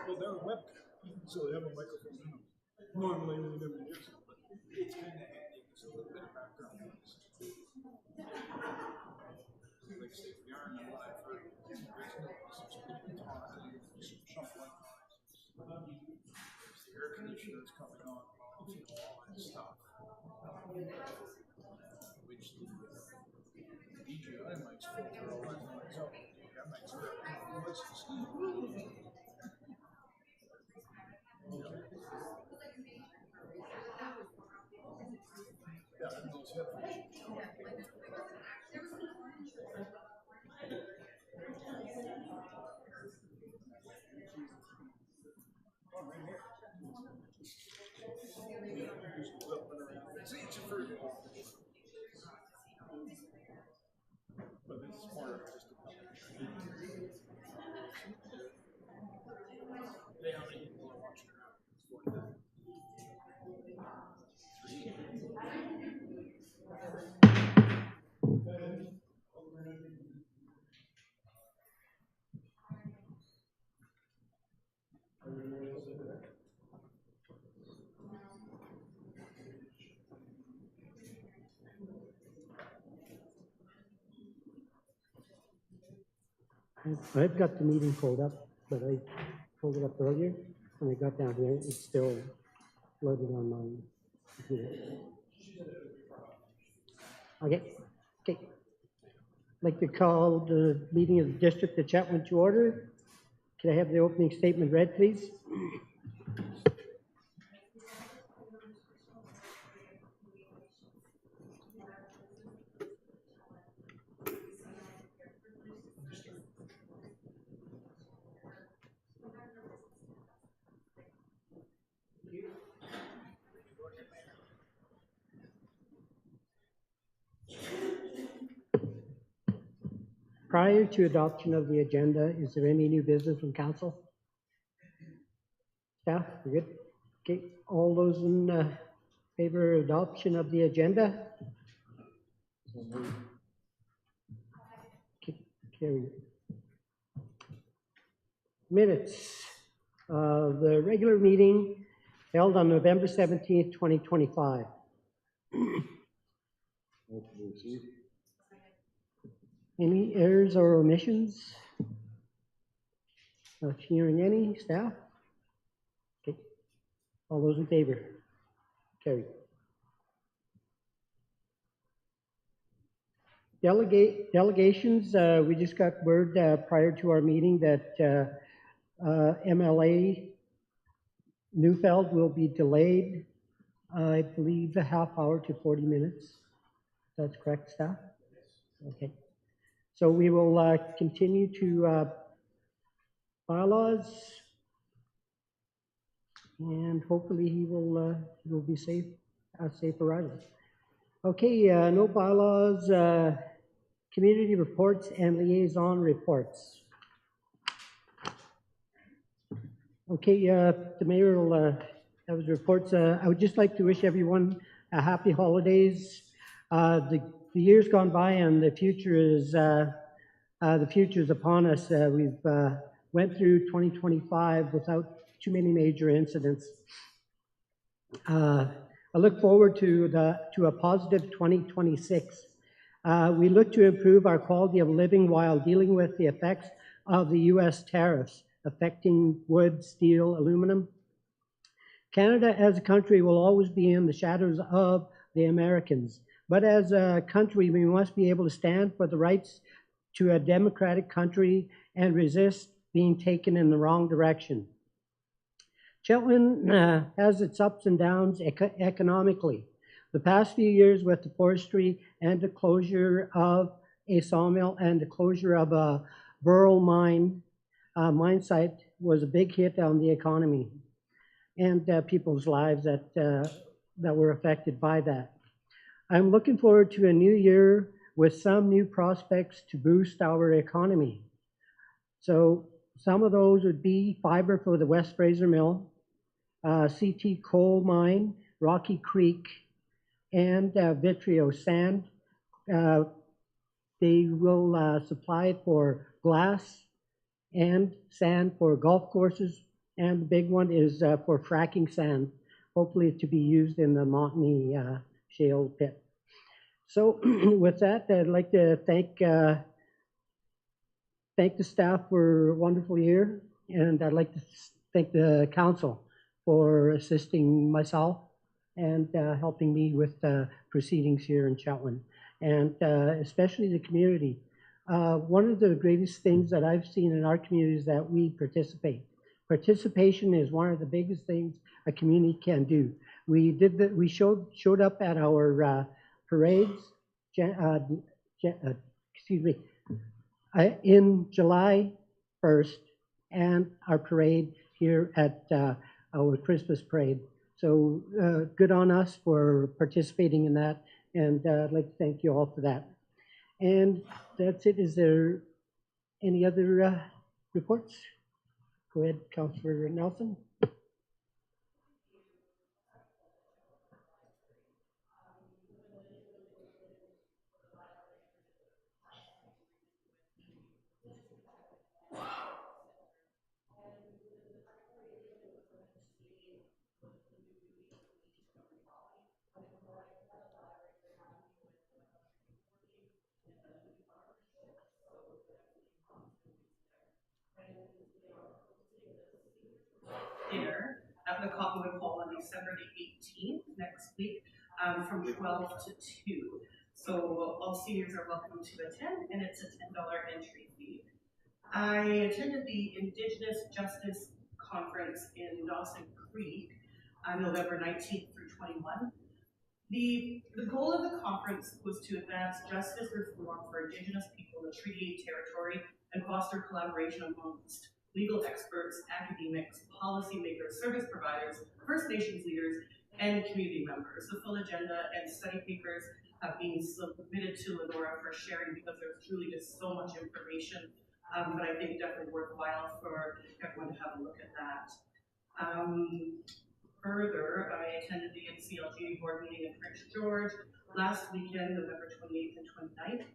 Well, they're a webcam, so they have a microphone in them. Normally, they never use it, but it's kind of handy. There's a little bit of background noise. Like, say, if we are in a live room, there's some people talking, some shuffling noises. There's the air conditioners coming on, all that stuff. Which the DJI mics filter all that noise out. That makes it voices. Yeah, and those headphones. Oh, right here. See, it's a fruit. But it's more of just a I've got the meeting pulled up, but I pulled it up earlier. When I got down here, it's still loaded on my computer. Okay. Okay. I'd like to call the meeting of the District of Chetwynd to order. Can I have the opening statement read, please? Prior to adoption of the agenda, is there any new business from council? Staff, you good? Okay, all those in favor of adoption of the agenda? Carry. Minutes. The regular meeting held on November 17th, 2025. Any errors or omissions? Not hearing any. Staff? Okay. All those in favor? Carry. Delegations, we just got word prior to our meeting that MLA Neufeld will be delayed, I believe, a half hour to 40 minutes. That's correct, staff? Okay. So we will continue to bylaws, and hopefully he will be safe, safe arrival. Okay, no bylaws, community reports and liaison reports. Okay, the mayor will have his reports. I would just like to wish everyone a happy holidays. The year's gone by, and the future is upon us. We've went through 2025 without too many major incidents. I look forward to a positive 2026. We look to improve our quality of living while dealing with the effects of the U.S. tariffs affecting wood, steel, aluminum. Canada as a country will always be in the shadows of the Americans, but as a country we must be able to stand for the rights to a democratic country and resist being taken in the wrong direction. Chetwynd has its ups and downs economically. The past few years with the forestry and the closure of a sawmill and the closure of a Burl mine site was a big hit on the economy and people's lives that were affected by that. I'm looking forward to a new year with some new prospects to boost our economy. So some of those would be fiber for the West Fraser Mill, CT coal mine, Rocky Creek, and Vitrio sand. They will supply for glass and sand for golf courses, and the big one is for fracking sand, hopefully to be used in the Montney shale pit. So with that, I'd like to thank the staff for a wonderful year, and I'd like to thank the council for assisting myself and helping me with proceedings here in Chetwynd, and especially the community. One of the greatest things that I've seen in our community is that we participate. Participation is one of the biggest things a community can do. We did that. We showed up at our parades. In July 1st, and our parade here at our Christmas parade. So good on us for participating in that, and I'd like to thank you all for that. And that's it. Is there any other reports? Go ahead, Councillor Nelson. at the Cottonwood Hall on December the 18th, next week, from 12 to 2. So all seniors are welcome to attend, and it's a $10 entry fee. I attended the Indigenous Justice Conference in Dawson Creek on November 19th through 21. The goal of the conference was to advance justice reform for Indigenous people in the Treaty 8 territory and foster collaboration amongst legal experts, academics, policymakers, service providers, First Nations leaders, and community members. The full agenda and study papers have been submitted to Lenora for sharing because there's truly just so much information, but I think definitely worthwhile for everyone to have a look at that. Further, I attended the NCLG board meeting in Prince George last weekend, November 28th and 29th.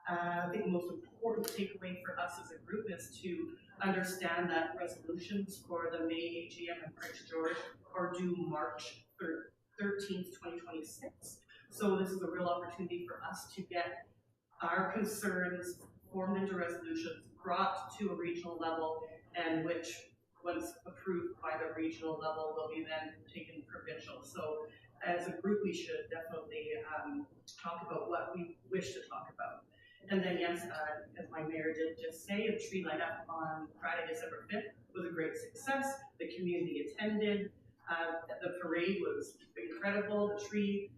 I think the most important takeaway for us as a group is to understand that resolutions for the May AGM in Prince George are due March 13th, 2026. So this is a real opportunity for us to get our concerns formed into resolutions, brought to a regional level, and which, once approved by the regional level, will be then taken provincial. So as a group, we should definitely talk about what we wish to talk about. And then yes, as my mayor did just say, the tree light up on Friday, December 5th was a great success. The community attended. The parade was incredible. The tree,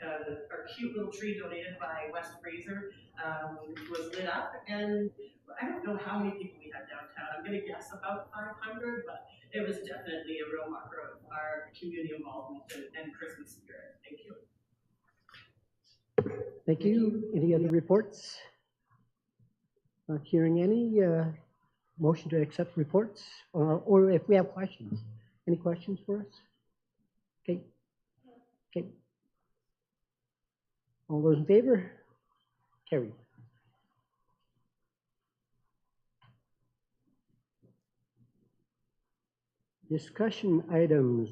our cute little tree donated by West Fraser, was lit up, and I don't know how many people we had downtown. I'm going to guess about 500, but it was definitely a real marker of our community involvement and Christmas spirit. Thank you. Thank you. Any other reports? Not hearing any. Motion to accept reports, or if we have questions. Any questions for us? Okay. Okay. All those in favor? Carried. Discussion items.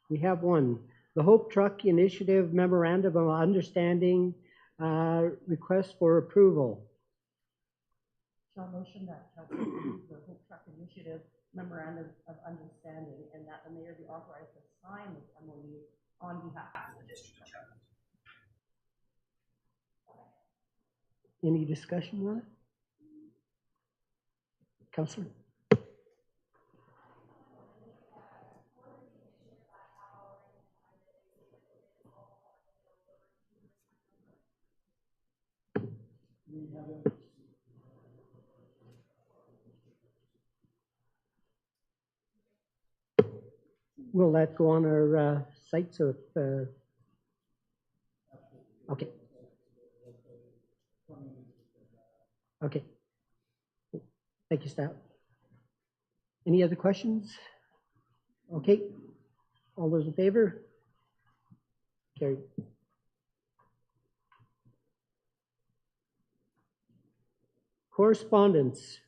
We have one. The Hope Truck Initiative Memorandum of Understanding request for approval. Shall motion that Council approve the Hope Truck Initiative Memorandum of Understanding and that the mayor be authorized to sign this MOU on behalf of the district of Chetwynd. Any discussion on it? Councillor? Will that go on our site? So if, okay. Okay. Thank you, staff. Any other questions? Okay. All those in favor? Carried. Correspondence.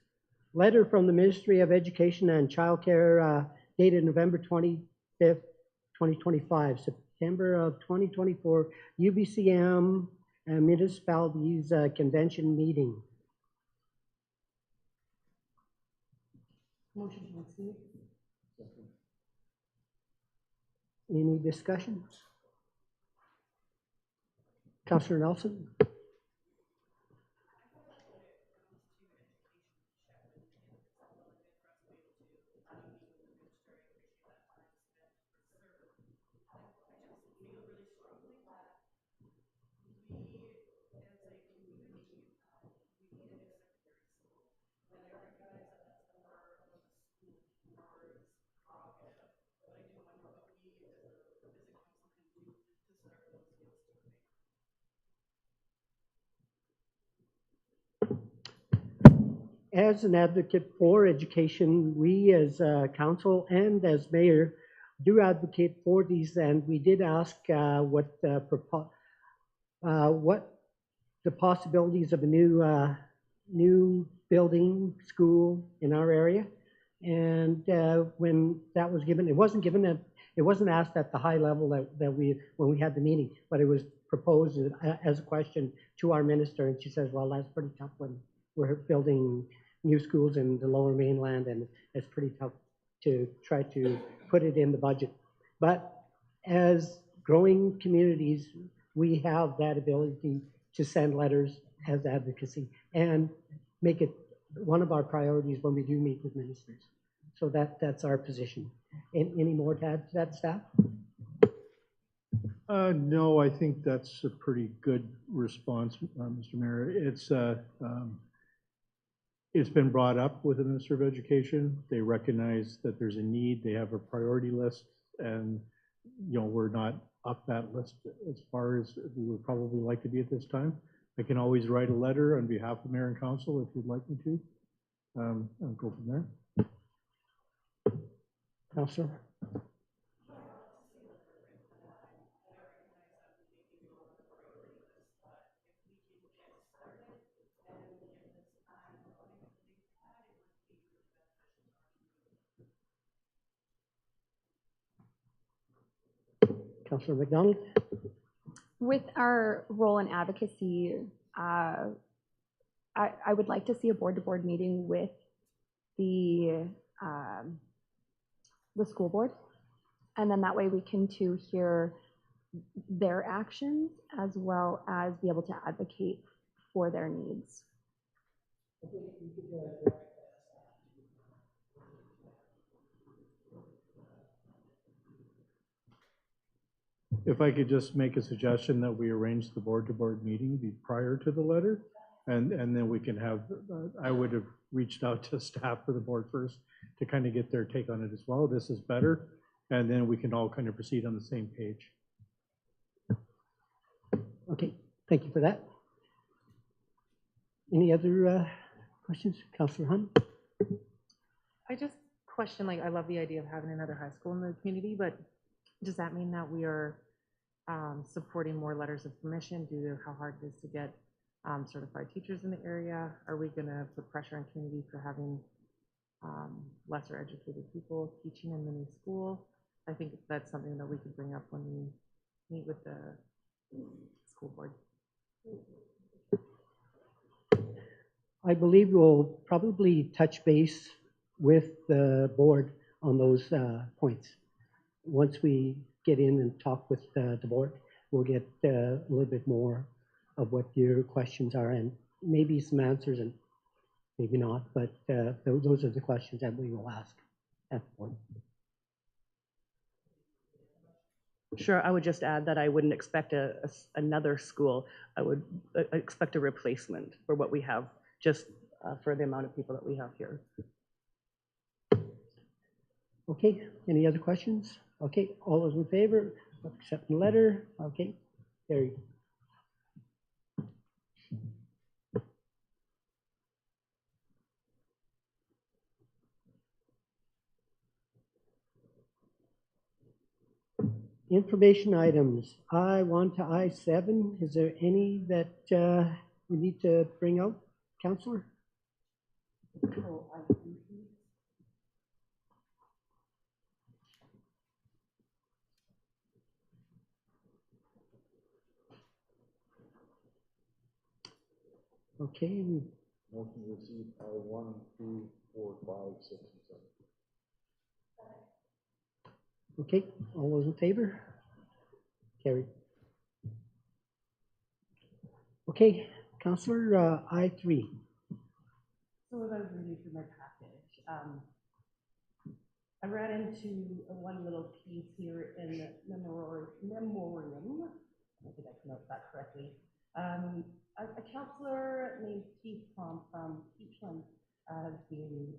Letter from the Ministry of Education and Childcare dated November 25th, 2025. September of 2024, UBCM and Municipalities Convention meeting. Motion to receive. Any discussion? Councillor Nelson? As an advocate for education, we as council and as mayor do advocate for these, and we did ask what the possibilities of a new building school in our area. And when that was given, it wasn't asked at the high level when we had the meeting, but it was proposed as a question to our minister, and she says, well, that's pretty tough when we're building new schools in the Lower Mainland, and it's pretty tough to try to put it in the budget. But as growing communities, we have that ability to send letters as advocacy and make it one of our priorities when we do meet with ministers. So that's our position. Any more to add to that, staff? No, I think that's a pretty good response, Mr. Mayor. It's been brought up with the Minister of Education. They recognize that there's a need. They have a priority list, and we're not up that list as far as we would probably like to be at this time. I can always write a letter on behalf of Mayor and Council if you'd like me to, and go from there. Councillor? Councillor McDonald? With our role in advocacy, I would like to see a board-to-board meeting with the school board, and then that way we can too hear their actions as well as be able to advocate for their needs. If I could just make a suggestion that we arrange the board-to-board meeting prior to the letter, and then we can have, I would have reached out to staff for the board first to kind of get their take on it as well. This is better, and then we can all kind of proceed on the same page. Okay, thank you for that. Any other questions? Councillor Hunt? I just question, I love the idea of having another high school in the community, but does that mean that we are supporting more letters of permission due to how hard it is to get certified teachers in the area? Are we going to put pressure on community for having lesser educated people teaching in the new school? I think that's something that we could bring up when we meet with the school board. I believe we'll probably touch base with the board on those points. Once we get in and talk with the board, we'll get a little bit more of what your questions are and maybe some answers and maybe not, but those are the questions that we will ask at the board. Sure, I would just add that I wouldn't expect another school. I would expect a replacement for what we have, just for the amount of people that we have here. Okay, any other questions? Okay, all those in favor of accepting the letter? Okay, carried. Information items, I1 to I7. Is there any that we need to bring out, Councillor? Okay. Motion to receive I1, 2, 4, 5, 6, and 7. Okay, all those in favor? Carried. Okay, Councillor, I3. So as I was reading through my package, I ran into one little piece here in the memoriam. I don't think I pronounced that correctly. A councillor named Keith from Chetwynd has been,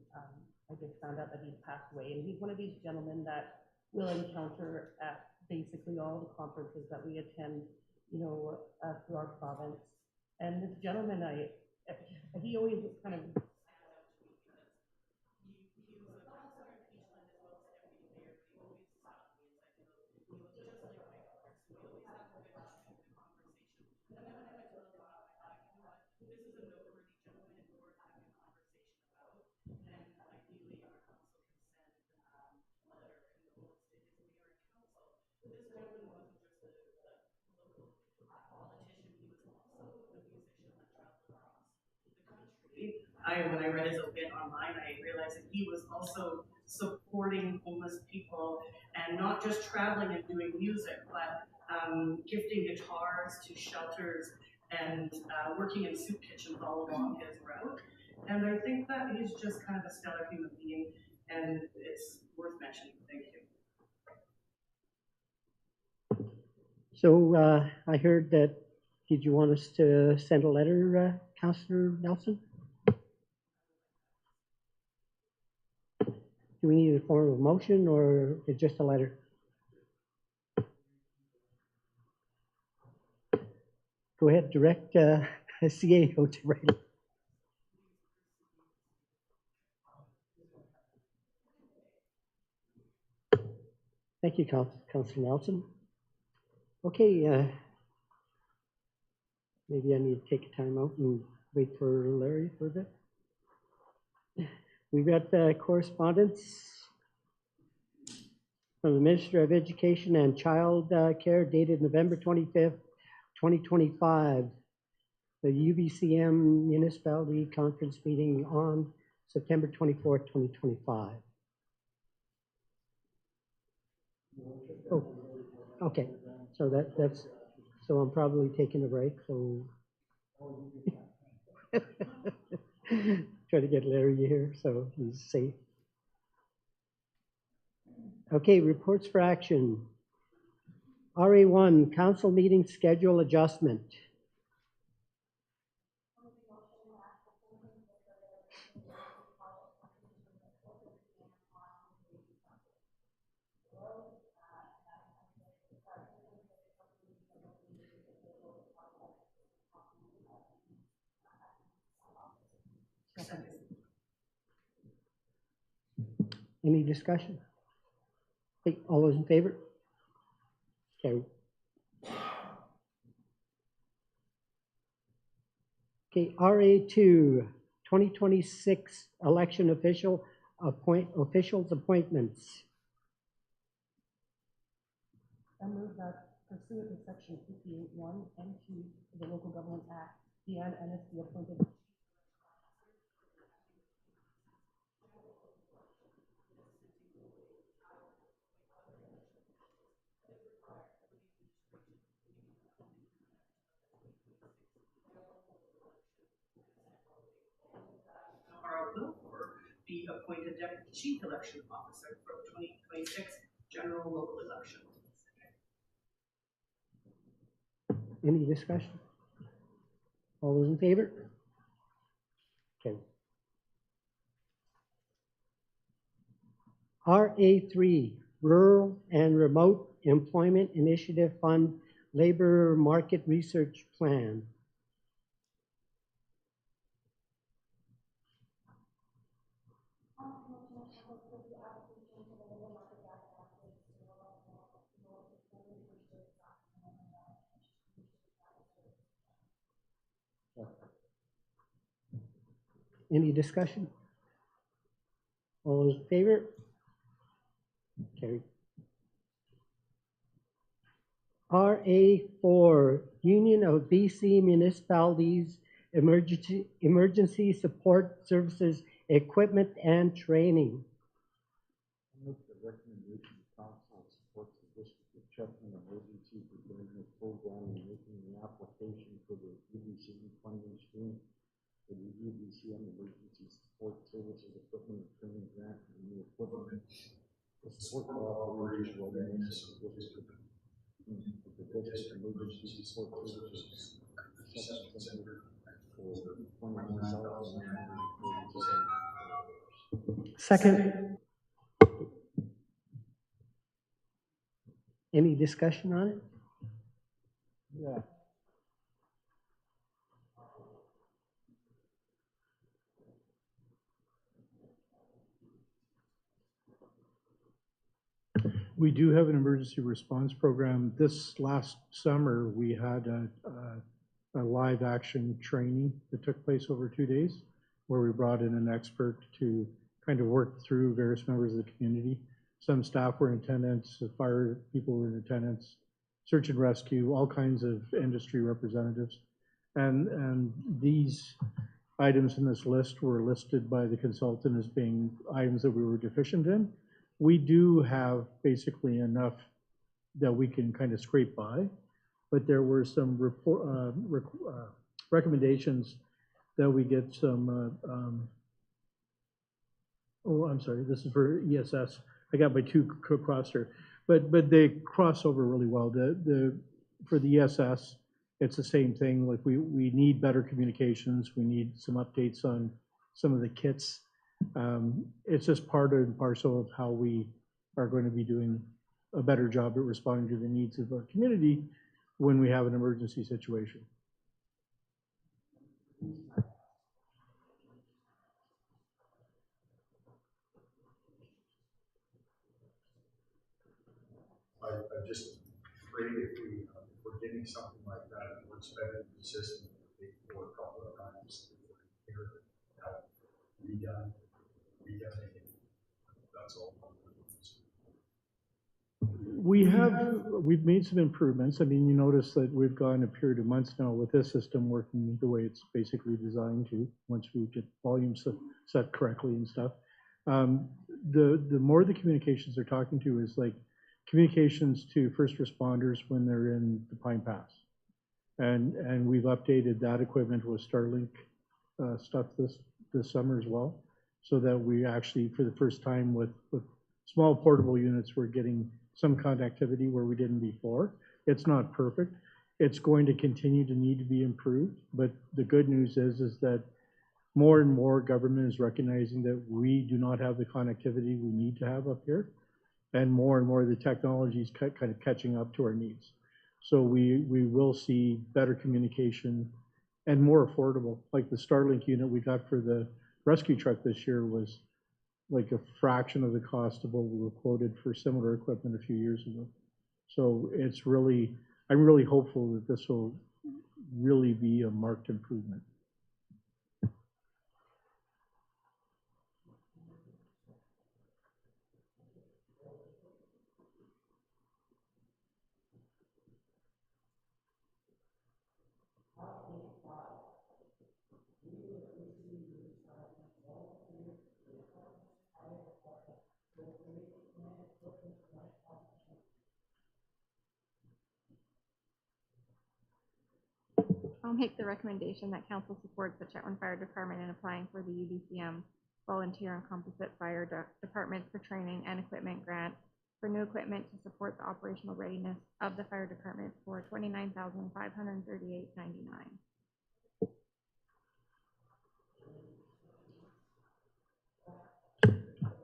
I just found out that he's passed away, and he's one of these gentlemen that we'll encounter at basically all the conferences that we attend, through our province. And this gentleman, he always kind of when I read his obit online, I realized that he was also supporting homeless people and not just traveling and doing music, but gifting guitars to shelters and working in soup kitchens all along his route. And I think that he's just kind of a stellar human being, and it's worth mentioning. Thank you. So I heard that, did you want us to send a letter, Councillor Nelson? Do we need a form of motion or just a letter? Go ahead, direct CAO to write it. Thank you, Councillor Nelson. Okay, maybe I need to take a time out and wait for Larry for a bit. We've got correspondence from the Minister of Education and Child Care dated November 25th, 2025. The UBCM Municipality Conference meeting on September 24th, 2025. Oh, okay. So that's, so I'm probably taking a break, so. Try to get Larry here so he's safe. Okay, reports for action. RA1, council meeting schedule adjustment. Any discussion? Hey, all those in favor? Carried. Okay, RA2, 2026 election officials appointments. I move that pursuant to section 58(1) and 2 of the Local Government Act, Deanne Ennis be appointed Carl Wilford be appointed Deputy Chief Election Officer for the 2026 general local election. Any discussion? All those in favor? Okay. RA3, Rural and Remote Employment Initiative Fund Labor Market Research Plan. Any discussion? All those in favor? Carried. RA4, Union of BC Municipalities Emergency Support Services Equipment and Training. I make the recommendation the council supports the district of Chetwynd emergency preparedness program and making the application for the UBCM funding stream for the UBCM emergency support services equipment and training grant and new equipment to support the operational readiness of the district emergency support services reception center for $29,947. Second. Any discussion on it? Yeah. We do have an emergency response program. This last summer, we had a live action training that took place over 2 days, where we brought in an expert to kind of work through various members of the community. Some staff were in attendance, fire people were in attendance, search and rescue, all kinds of industry representatives. And these items in this list were listed by the consultant as being items that we were deficient in. We do have basically enough that we can kind of scrape by, but there were some recommendations that we get some, oh, I'm sorry, this is for ESS. I got my two crossed here, but they cross over really well. For the ESS, it's the same thing. Like we need better communications. We need some updates on some of the kits. It's just part and parcel of how we are going to be doing a better job at responding to the needs of our community when we have an emergency situation. I'm just afraid if we're getting something like that, we're expecting the system to take for a couple of times. Redone, that's all. We've made some improvements. I mean, you notice that we've gone a period of months now with this system working the way it's basically designed to, once we get volumes set correctly and stuff. The more the communications they're talking to is like communications to first responders when they're in the Pine Pass. And we've updated that equipment with Starlink stuff this summer as well, so that we actually, for the first time with small portable units, we're getting some connectivity where we didn't before. It's not perfect. It's going to continue to need to be improved, but the good news is that more and more government is recognizing that we do not have the connectivity we need to have up here, and more the technology is kind of catching up to our needs. So we will see better communication and more affordable. Like the Starlink unit we got for the rescue truck this year was like a fraction of the cost of what we were quoted for similar equipment a few years ago. So it's really, I'm really hopeful that this will really be a marked improvement. I'll make the recommendation that council supports the Chetwynd Fire Department in applying for the UBCM Volunteer and Composite Fire Department for Training and Equipment Grant for new equipment to support the operational readiness of the fire department for $29,538.99.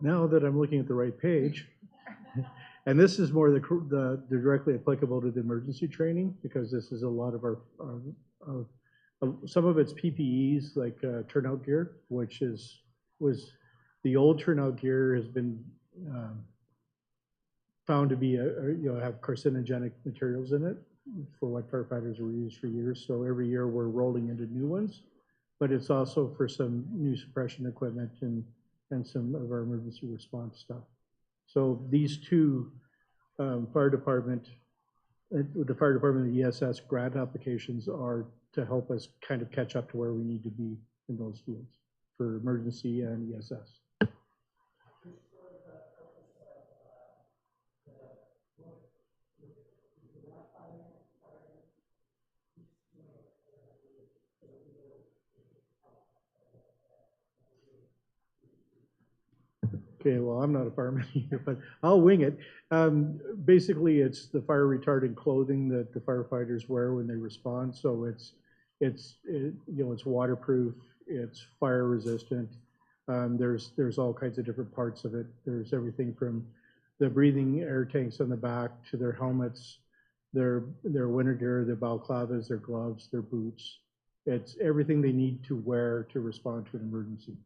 Now that I'm looking at the right page, and this is more the directly applicable to the emergency training, because this is a lot of our some of it's PPEs like turnout gear, which was the old turnout gear has been found to be have carcinogenic materials in it for what firefighters were used for years. So every year we're rolling into new ones, but it's also for some new suppression equipment and some of our emergency response stuff. So these two fire department and the ESS grant applications are to help us kind of catch up to where we need to be in those fields for emergency and ESS. Okay, well, I'm not a fireman either, but I'll wing it. Basically, it's the fire retardant clothing that the firefighters wear when they respond. So it's waterproof, it's fire resistant. There's all kinds of different parts of it. There's everything from the breathing air tanks on the back to their helmets, their winter gear, their balaclavas, their gloves, their boots. It's everything they need to wear to respond to an emergency.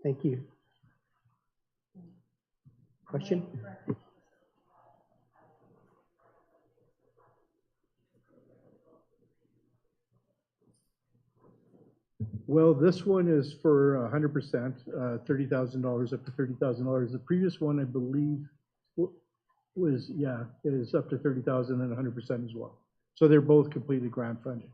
Thank you. Question? Well, this one is for 100%, $30,000 up to $30,000. The previous one, I believe, was, yeah, it is up to $30,000 and 100% as well. So they're both completely grant funded.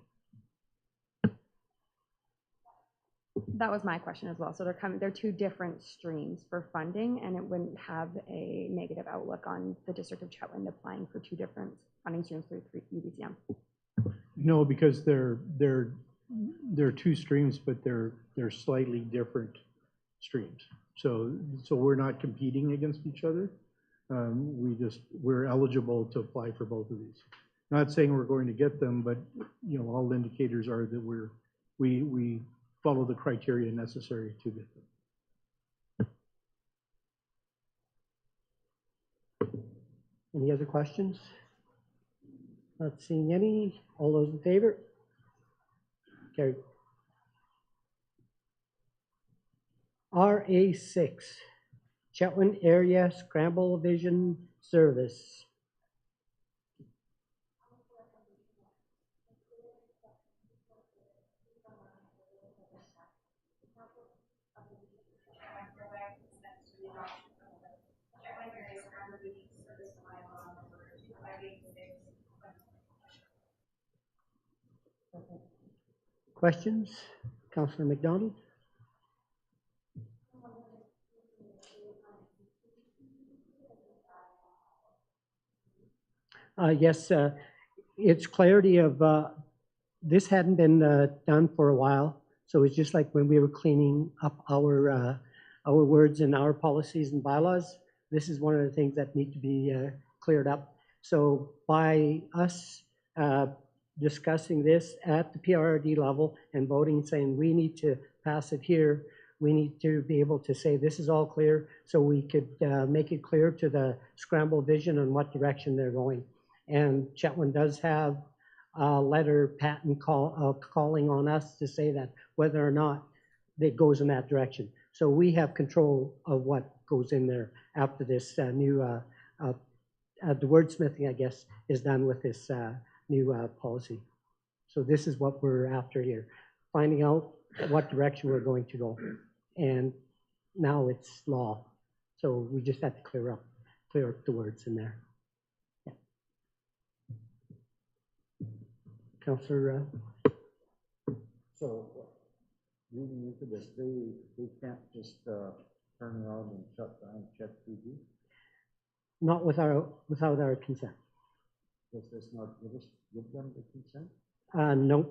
That was my question as well. So they're two different streams for funding, and it wouldn't have a negative outlook on the District of Chetwynd applying for two different funding streams through UBCM. No, because they're two streams, but they're slightly different streams. So we're not competing against each other. We're eligible to apply for both of these. Not saying we're going to get them, but you know, all indicators are that we follow the criteria necessary to get them. Any other questions? Not seeing any. All those in favor? Carried. RA6, Chetwynd Area Scramble Vision Service. Questions? Councillor McDonald? Yes, it's clarity of, this hadn't been done for a while, so it's just like when we were cleaning up our words and our policies and bylaws. This is one of the things that need to be cleared up. So by us discussing this at the PRRD level and voting, saying we need to pass it here, we need to be able to say this is all clear, so we could make it clear to the Scramble Vision on what direction they're going. And Chetwynd does have a letter patent calling on us to say that whether or not it goes in that direction. So we have control of what goes in there after this new, the wordsmithing, I guess, is done with this new policy. So this is what we're after here, finding out what direction we're going to go. And now it's law. So we just have to clear up the words in there. Yeah. Councillor. So, reading into this, they can't just turn around and shut down Chet TV? Not without our consent. Does this not give them the consent? No,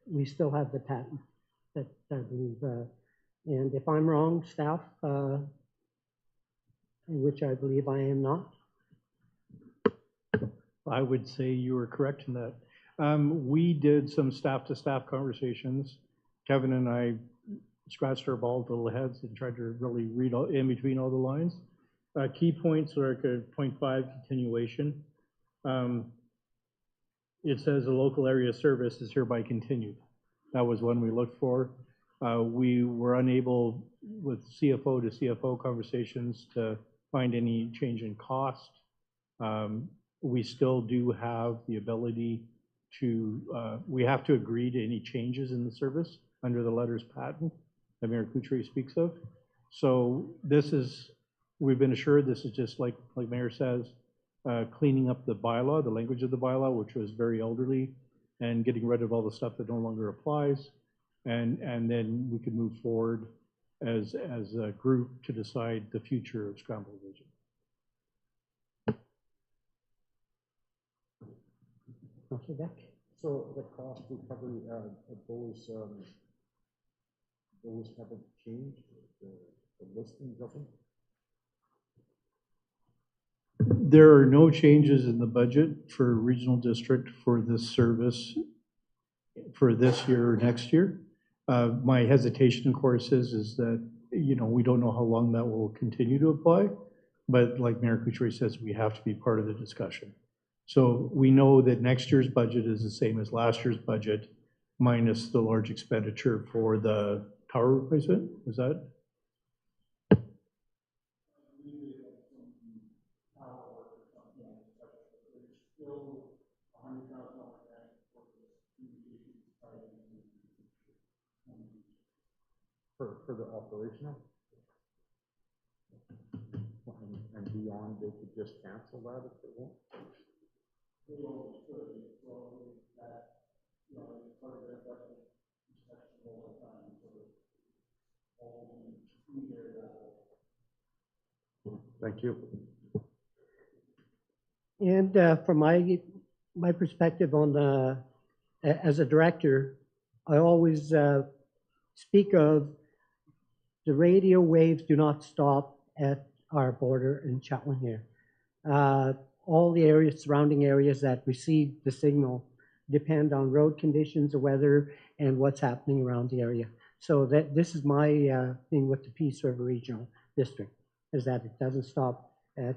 we still have the patent that I believe, and if I'm wrong, staff, which I believe I am not. I would say you were correct in that. We did some staff-to-staff conversations. Kevin and I scratched our bald little heads and tried to really read in between all the lines. Key points are like a 0.5 continuation. It says a local area service is hereby continued. That was one we looked for. We were unable with CFO to CFO conversations to find any change in cost. We still do have the ability to, we have to agree to any changes in the service under the letters patent that Mayor Couture speaks of. So this is, we've been assured this is just like Mayor says, cleaning up the bylaw, the language of the bylaw, which was very elderly, and getting rid of all the stuff that no longer applies. And then we can move forward as a group to decide the future of Scramble Vision. Councillor Beck? So the cost recovery, those haven't changed, the listings of them? There are no changes in the budget for regional district for this service for this year or next year. My hesitation, of course, is that, you know, we don't know how long that will continue to apply, but like Mayor Couture says, we have to be part of the discussion. So we know that next year's budget is the same as last year's budget, minus the large expenditure for the tower replacement. Is that? For the operational? And beyond, they could just cancel that if they want? Thank you. And from my perspective on as a director, I always speak of the radio waves do not stop at our border in Chetwynd here. All the areas, surrounding areas that receive the signal depend on road conditions, the weather, and what's happening around the area. So this is my thing with the Peace River Regional District, is that it doesn't stop at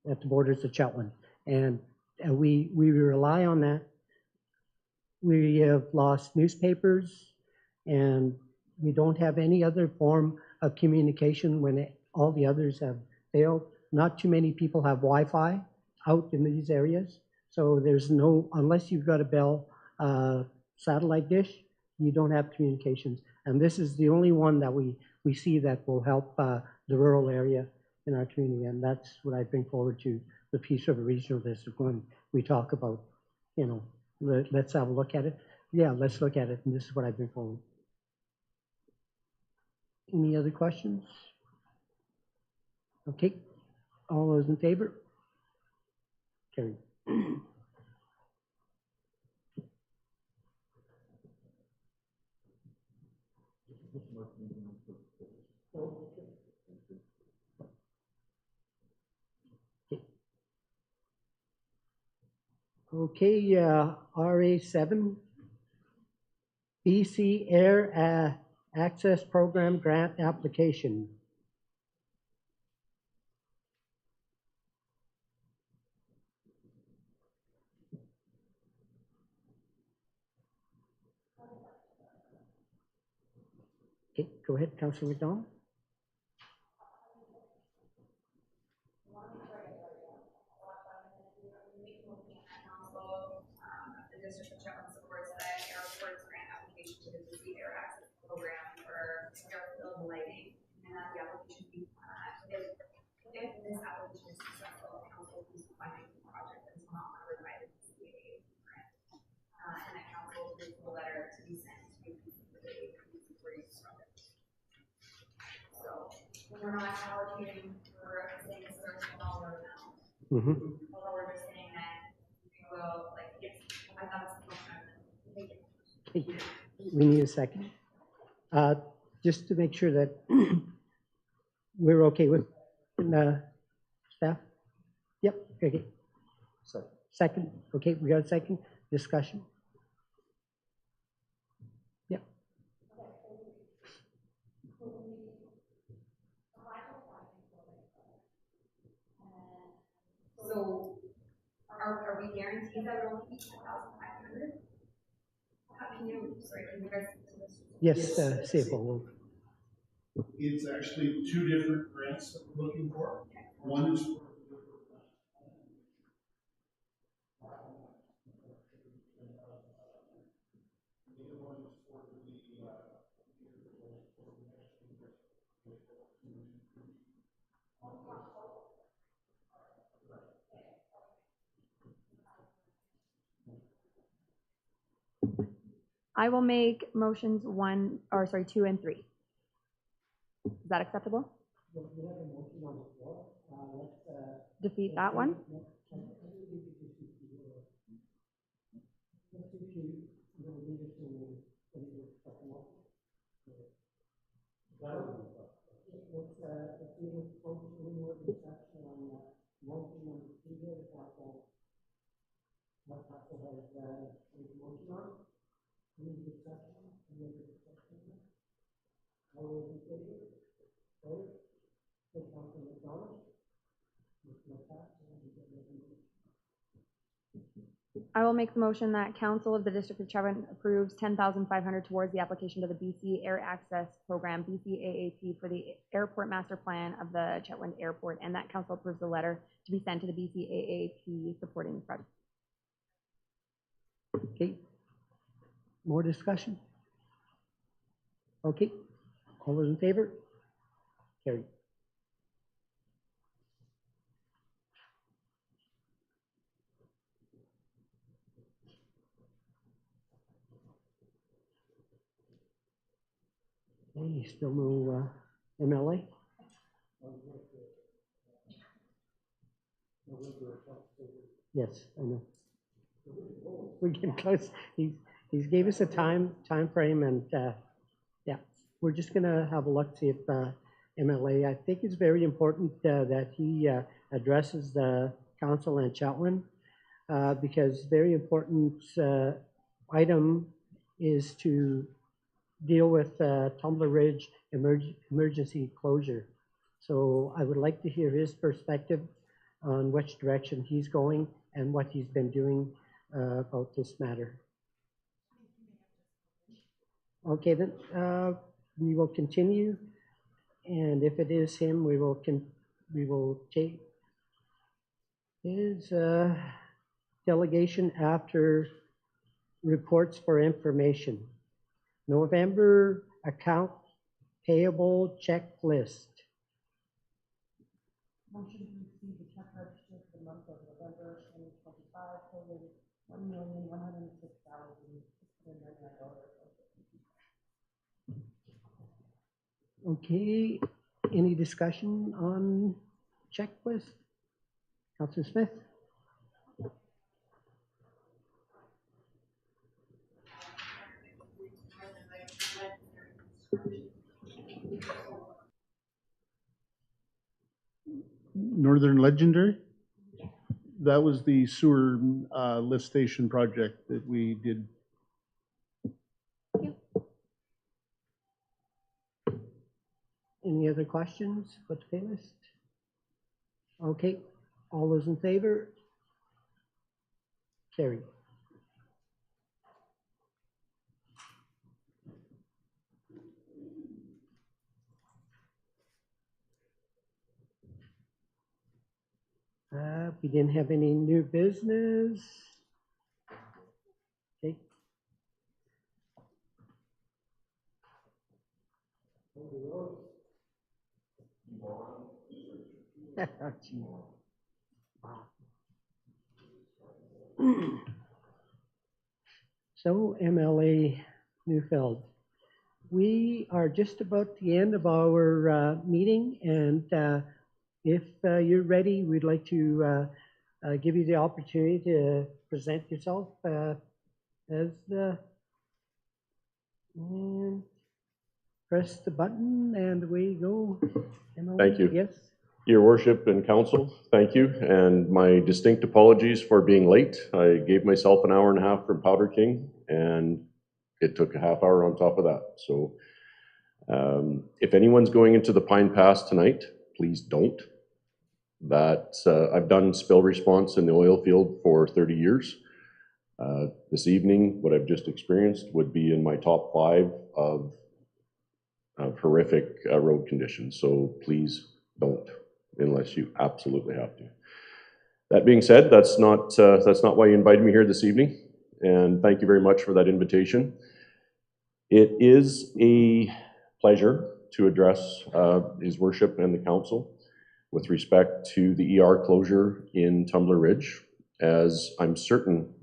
the borders of Chetwynd. And we rely on that. We have lost newspapers, and we don't have any other form of communication when all the others have failed. Not too many people have Wi-Fi out in these areas, so there's no, unless you've got a Bell satellite dish, you don't have communications. And this is the only one that we see that will help the rural area in our community, and that's what I bring forward to the Peace River Regional District when we talk about, you know, let's have a look at it. Yeah, let's look at it, and this is what I bring forward. Any other questions? Okay, all those in favor? Carried. Okay, RA7, BC Air Access Program Grant Application. Okay, go ahead, Councillor McDonald. The District of Chetwynd supports the airport's grant application to the BC Air Access Program for airfield lighting, and that the application be, if this application is successful, council will be funding the project that is not covered by the BCAA grant, and that council approves the letter to be sent to the supporting project. So we're not allocating, we're saying it's a small amount. Although we're just saying that we will, like, yes, I thought it's a motion. We need a second. Just to make sure that we're okay with staff? Yep, okay. Second, okay, we got a second. Discussion? Yep. So are we guaranteed that it'll be 10,500? How can you, sorry, can you guys? Yes, CFO will. It's actually two different grants that we're looking for. One is for I will make motions 2 and 3. Is that acceptable? Defeat that one? I will make the motion that Council of the District of Chetwynd approves $10,500 towards the application to the BC Air Access Program, BCAAP, for the Airport Master Plan of the Chetwynd Airport, and that Council approves the letter to be sent to the BCAAP supporting the project. Okay. More discussion? Okay. All those in favor? Carried. Okay, still no MLA? Yes, I know. We're getting close. He's gave us a time frame, and yeah, we're just gonna have a look, see if MLA, I think it's very important that he addresses the council and Chetwynd, because very important item is to deal with Tumbler Ridge emergency closure. So I would like to hear his perspective on which direction he's going and what he's been doing about this matter. Okay, then we will continue, and if it is him, we will take his delegation after reports for information. November account payable checklist. Motion to receive the check register for the month of November 2025, totaling $1,106,699. Okay, any discussion on checklist? Councilor Smith? Northern Legendary? That was the sewer lift station project that we did. Any other questions about the pay list? Okay, all those in favor? Carried. We didn't have any new business. Okay. So MLA Newfeld, we are just about the end of our meeting, and if you're ready, we'd like to give you the opportunity to present yourself as the, and press the button and away you go. MLA. Thank you. Yes. Your Worship and Council, thank you, and my distinct apologies for being late. I gave myself an hour and a half from Powder King, and it took a half hour on top of that. So if anyone's going into the Pine Pass tonight, please don't. I've done spill response in the oil field for 30 years. This evening, what I've just experienced would be in my top 5 of horrific road conditions. So please don't, unless you absolutely have to. That being said, that's not why you invited me here this evening, and thank you very much for that invitation. It is a pleasure to address His Worship and the Council with respect to the ER closure in Tumbler Ridge, as I'm certain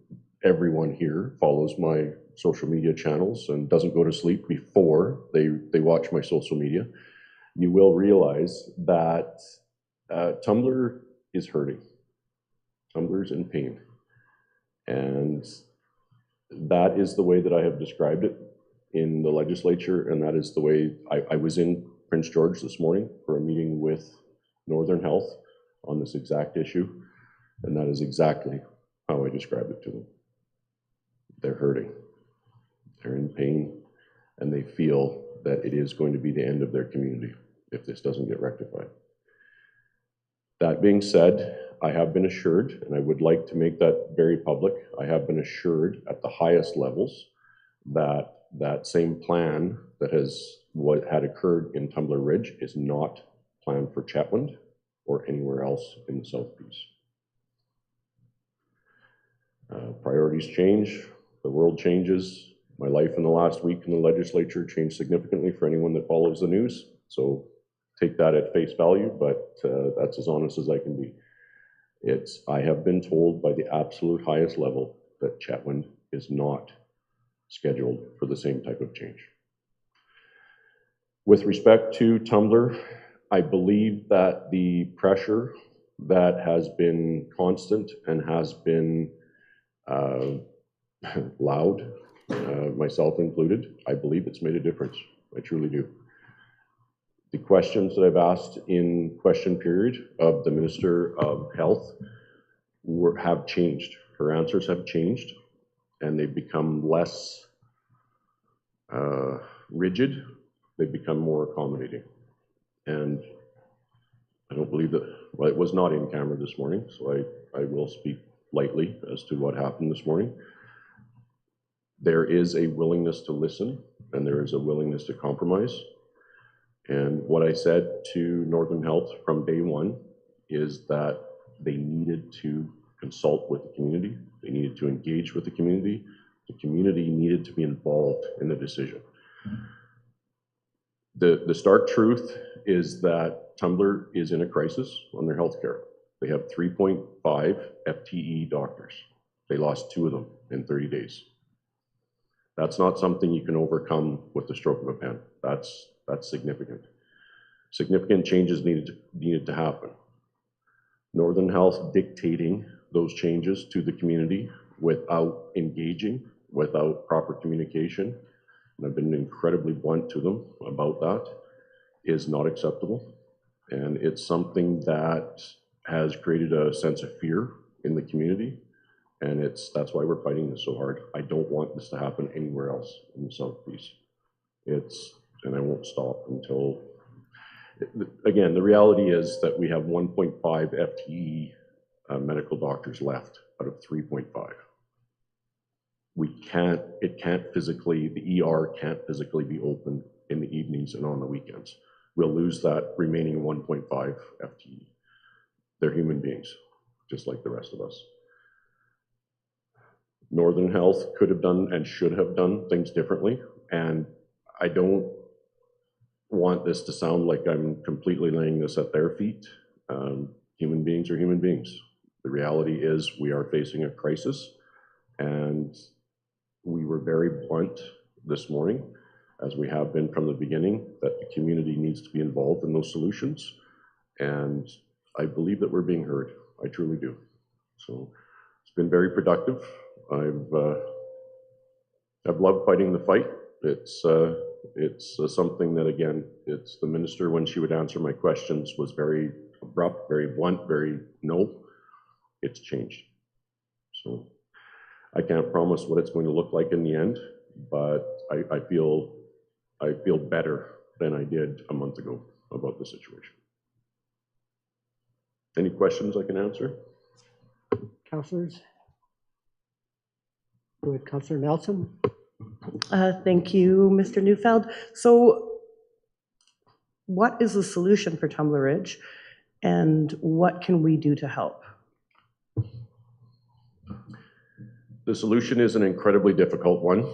everyone here follows my social media channels and doesn't go to sleep before they watch my social media. You will realize that Tumbler is hurting. Tumbler's in pain. And that is the way that I have described it in the legislature, and that is the way I was in Prince George this morning for a meeting with Northern Health on this exact issue, and that is exactly how I described it to them. They're hurting. They're in pain, and they feel that it is going to be the end of their community if this doesn't get rectified. That being said, I have been assured, and I would like to make that very public, I have been assured at the highest levels that that same plan that what had occurred in Tumbler Ridge is not planned for Chetwynd or anywhere else in the South Peace. Priorities change, the world changes. My life in the last week in the legislature changed significantly for anyone that follows the news. So take that at face value, but that's as honest as I can be. I have been told by the absolute highest level that Chetwynd is not scheduled for the same type of change. With respect to Tumbler, I believe that the pressure that has been constant and has been loud, myself included. I believe it's made a difference. I truly do. The questions that I've asked in question period of the Minister of Health have changed. Her answers have changed, and they've become less rigid. They've become more accommodating. And I don't believe that, well, it was not in camera this morning, so I will speak lightly as to what happened this morning. There is a willingness to listen, and there is a willingness to compromise. And what I said to Northern Health from day one is that they needed to consult with the community. They needed to engage with the community. The community needed to be involved in the decision. The stark truth is that Tumbler is in a crisis on their health care. They have 3.5 FTE doctors. They lost 2 of them in 30 days. That's not something you can overcome with the stroke of a pen. That's significant. Significant changes needed to happen. Northern Health dictating those changes to the community without engaging, without proper communication, and I've been incredibly blunt to them about that, is not acceptable. And it's something that has created a sense of fear in the community, and that's why we're fighting this so hard. I don't want this to happen anywhere else in the Southeast. And I won't stop until, again, the reality is that we have 1.5 FTE medical doctors left out of 3.5. It can't physically, the ER can't physically be open in the evenings and on the weekends. We'll lose that remaining 1.5 FTE. They're human beings, just like the rest of us. Northern Health could have done and should have done things differently, and I don't want this to sound like I'm completely laying this at their feet. Human beings are human beings. The reality is we are facing a crisis, and we were very blunt this morning, as we have been from the beginning, that the community needs to be involved in those solutions, and I believe that we're being heard. I truly do. So it's been very productive. I've loved fighting the fight. It's something that, again, it's the minister, when she would answer my questions, was very abrupt, very blunt, very no. It's changed. So I can't promise what it's going to look like in the end, but I feel better than I did a month ago about the situation. Any questions I can answer? Councillors? Go ahead, Councillor Nelson. Thank you, Mr. Neufeld. So what is the solution for Tumbler Ridge, and what can we do to help? The solution is an incredibly difficult one.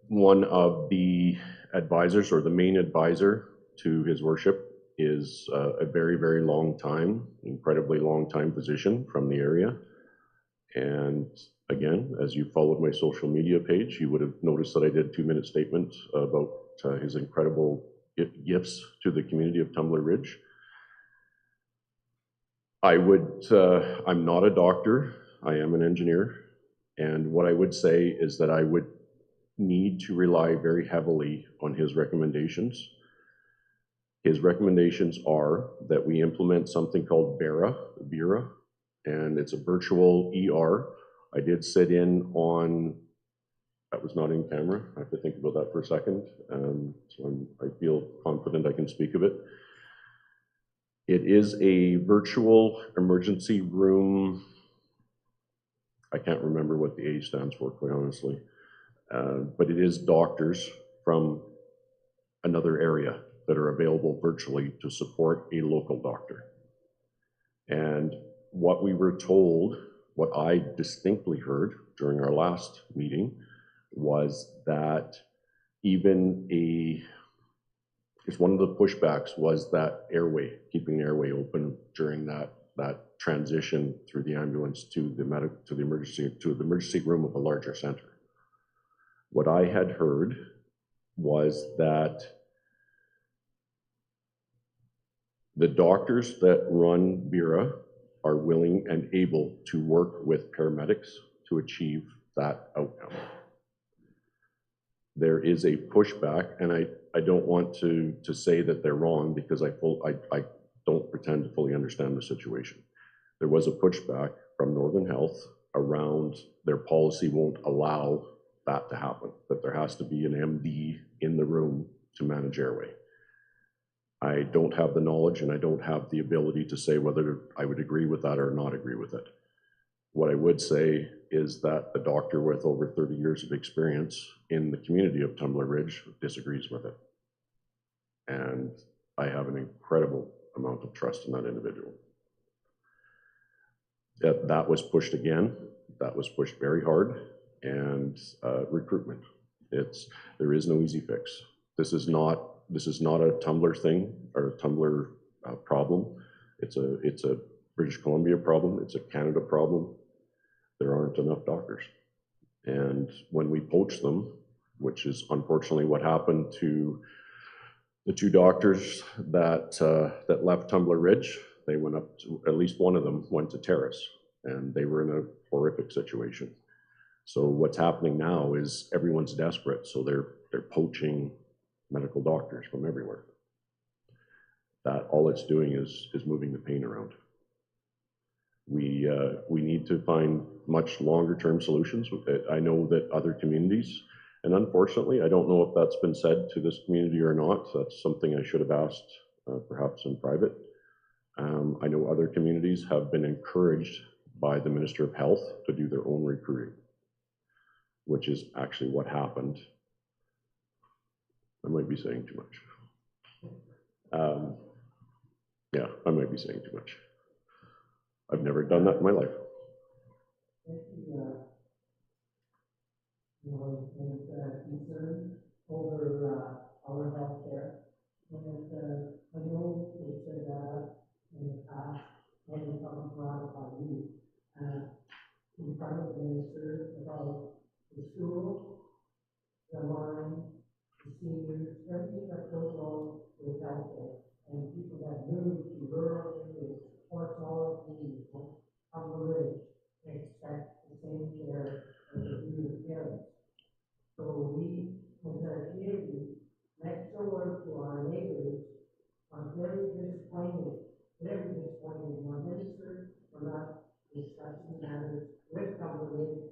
One of the advisors, or the main advisor to His Worship, is a very, very long time, incredibly long time physician from the area. And again, as you followed my social media page, you would have noticed that I did a 2-minute statement about his incredible gifts to the community of Tumbler Ridge. I'm not a doctor, I am an engineer. And what I would say is that I would need to rely very heavily on his recommendations. His recommendations are that we implement something called VERA, and it's a virtual ER. I did sit in on, that was not in camera, I have to think about that for a second, so I feel confident I can speak of it. It is a virtual emergency room. I can't remember what the A stands for, quite honestly, but it is doctors from another area that are available virtually to support a local doctor. And what we were told, what I distinctly heard during our last meeting, was that one of the pushbacks was that airway, keeping the airway open during that transition through the ambulance to the emergency room of a larger center. What I had heard was that the doctors that run VERA are willing and able to work with paramedics to achieve that outcome. There is a pushback, and I don't want to say that they're wrong, because I don't pretend to fully understand the situation. There was a pushback from Northern Health around their policy won't allow that to happen, that there has to be an MD in the room to manage airway. I don't have the knowledge and I don't have the ability to say whether I would agree with that or not agree with it. What I would say is that a doctor with over 30 years of experience in the community of Tumbler Ridge disagrees with it. And I have an incredible amount of trust in that individual. That was pushed again. That was pushed very hard. And recruitment. There is no easy fix. This is not a Tumbler thing or a Tumbler problem. It's a British Columbia problem. It's a Canada problem. There aren't enough doctors. And when we poach them, which is unfortunately what happened to the 2 doctors that left Tumbler Ridge, they went up to, at least one of them went to Terrace, and they were in a horrific situation. So what's happening now is everyone's desperate, so they're poaching medical doctors from everywhere. That all it's doing is moving the pain around. We need to find much longer term solutions. I know that other communities, and unfortunately, I don't know if that's been said to this community or not. That's something I should have asked perhaps in private. I know other communities have been encouraged by the Minister of Health to do their own recruiting, which is actually what happened. I might be saying too much. Yeah, I might be saying too much. I've never done that in my life. Concern over our health care. And I know they said that in the past, and it's probably brought up by you, in front of the minister about the school, the line, the seniors, everything that goes on with healthcare, and people that move to rural areas or smaller communities on the ridge expect the same care as the community parents. So we, as a community, next door to our neighbors, are very disappointed in our minister for not discussing matters with Cumberland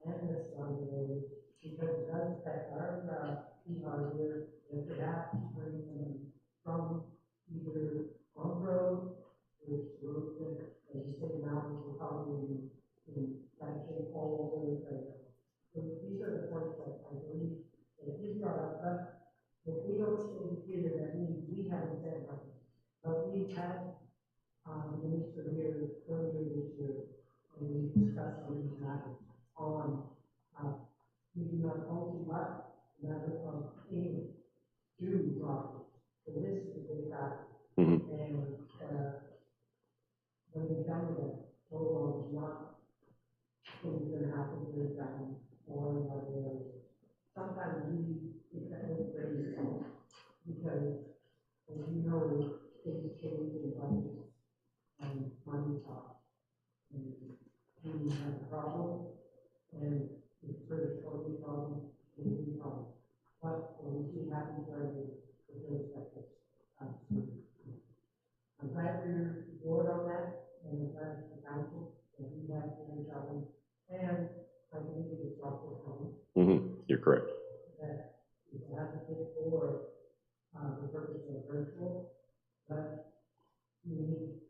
and the Sunday, because it does affect our PR here, and perhaps bring them from either on the road, which road that, as you say, mountains are probably in bad shape all over the place. So these are the points that I believe that you brought up, but if we don't stay here, that means we haven't said nothing. But we've had the minister here earlier this year, and we discussed some of these matters on maybe not only but matter of payment to doctors. So this is a big factor. And when we come to that, it's not things that happen very time or in other areas. Sometimes we get very small because, as you know, things change in budgets and money talks. And we have a problem, and it's very shortly problem, maybe problem. But when we see happens already, it feels like this. I'm glad you're board on that, and I'm glad the council that we have in trouble. And I believe it's also common. You're correct. That is advocate for the purpose of virtual, but we need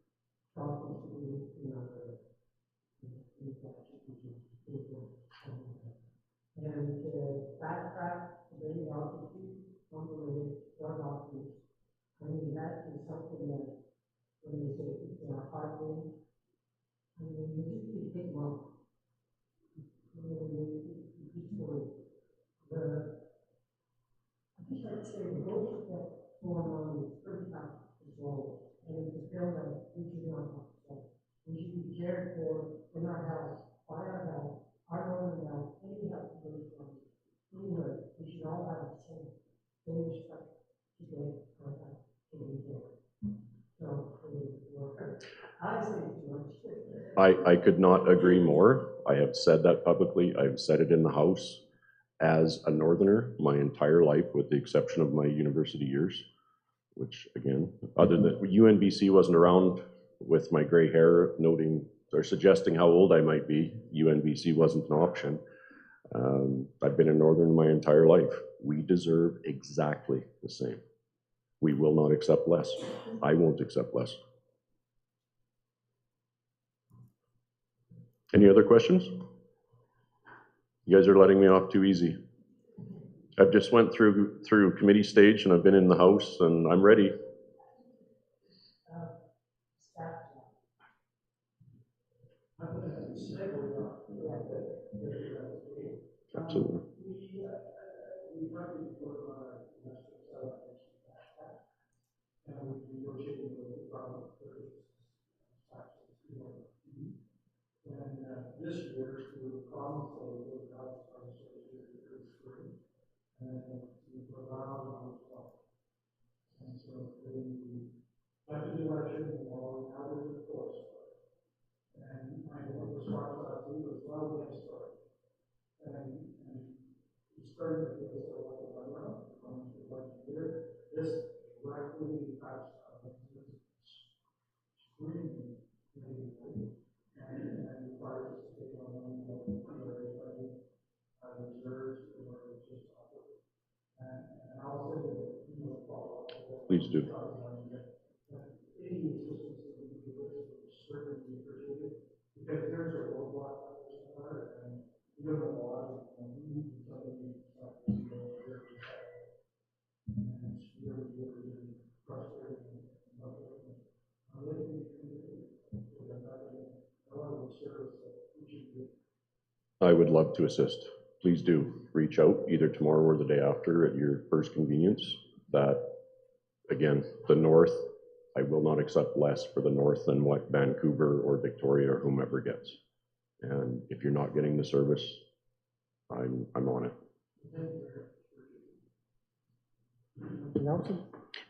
talking to the and backtrack the offices on the way for doctors. I mean, that is something that when they say it's in our heart thing, I mean, you just think wrong. I just like to say the bullshit that's going on is pretty tough to swallow, and it's a pill that we should not have to swallow. We should be cared for in our health, by our health, our own health, any health goes from anywhere. We should all have the same respect to get our health taken care of. So, I say too much. I could not agree more. I have said that publicly. I've said it in the House. As a Northerner, my entire life, with the exception of my university years, which again, other than UNBC wasn't around with my gray hair noting or suggesting how old I might be, UNBC wasn't an option. I've been a Northern my entire life. We deserve exactly the same. We will not accept less. I won't accept less. Any other questions? You guys are letting me off too easy. I've just went through committee stage and I've been in the House and I'm ready. Absolutely. This year, we promised that we would have some spring, and we allowed on the 12th. And so after the election, we all now there's a course. And my was talking about it was well against it. And we started to get a lot of runner going to the year. This directly impacts screening and requires us to take on reserves or just and I'll say that follow up. Please do. Any assistance that we can give is certainly appreciated because there's a roadblock and we don't know why we need to tell you and it's really, really frustrating. I'm looking I would love to assist. Please do reach out either tomorrow or the day after at your first convenience. That, again, the North, I will not accept less for the North than what Vancouver or Victoria or whomever gets. And if you're not getting the service, I'm on it.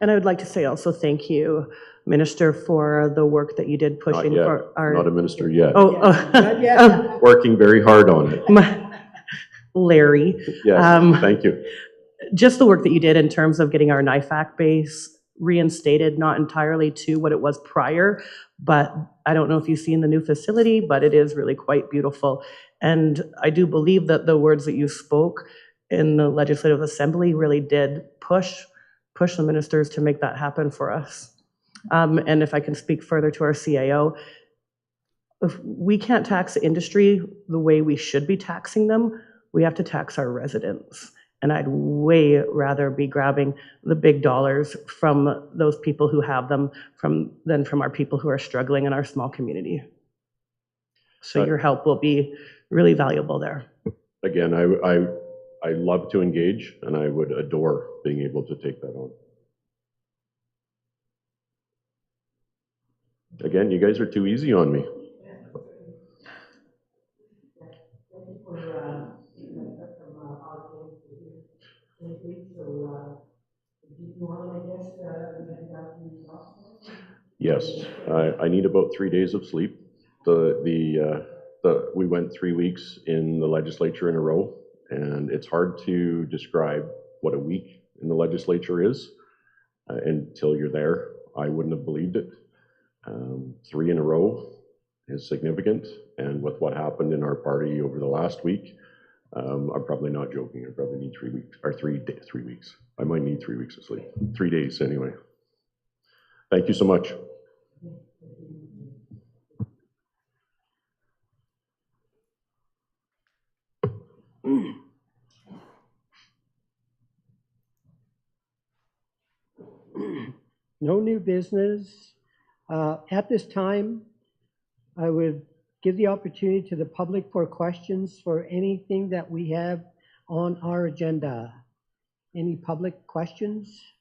And I would like to say also thank you, Minister, for the work that you did pushing Not yet. for our. Not a minister yet. Oh, Working very hard on it. Larry. Yes, thank you. Just the work that you did in terms of getting our NIFAC base reinstated, not entirely to what it was prior, but I don't know if you've seen the new facility, but it is really quite beautiful. And I do believe that the words that you spoke in the Legislative Assembly really did push the ministers to make that happen for us. And if I can speak further to our CAO, if we can't tax the industry the way we should be taxing them, we have to tax our residents. And I'd way rather be grabbing the big dollars from those people who have them than from our people who are struggling in our small community. So your help will be really valuable there. Again, I love to engage and I would adore being able to take that on. Again, you guys are too easy on me. Yes, I need about 3 days of sleep. We went 3 weeks in the legislature in a row, and it's hard to describe what a week in the legislature is until you're there. I wouldn't have believed it. 3 in a row is significant, and with what happened in our party over the last week, I'm probably not joking. I probably need 3 weeks, or 3 weeks. I might need 3 weeks of sleep. 3 days anyway. Thank you so much. No new business. At this time, I would give the opportunity to the public for questions for anything that we have on our agenda. Any public questions?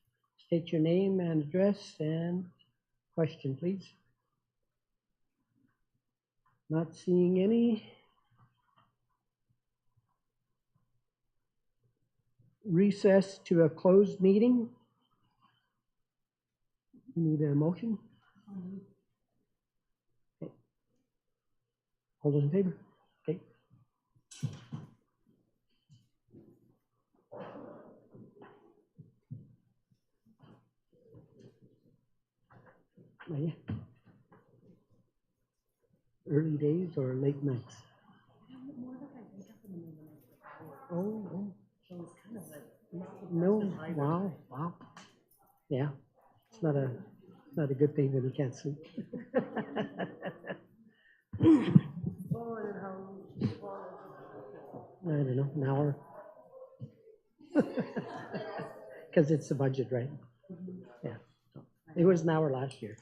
State your name and address and question, please. Not seeing any. Recess to a closed meeting. Need a motion? Okay. All those in favor? Okay. Oh, yeah. Early days or late nights? Oh, So it's kind of like. no, wow. Yeah, it's not a good thing when you can't sleep. I don't know, an hour. Because it's the budget, right? Yeah, it was an hour last year.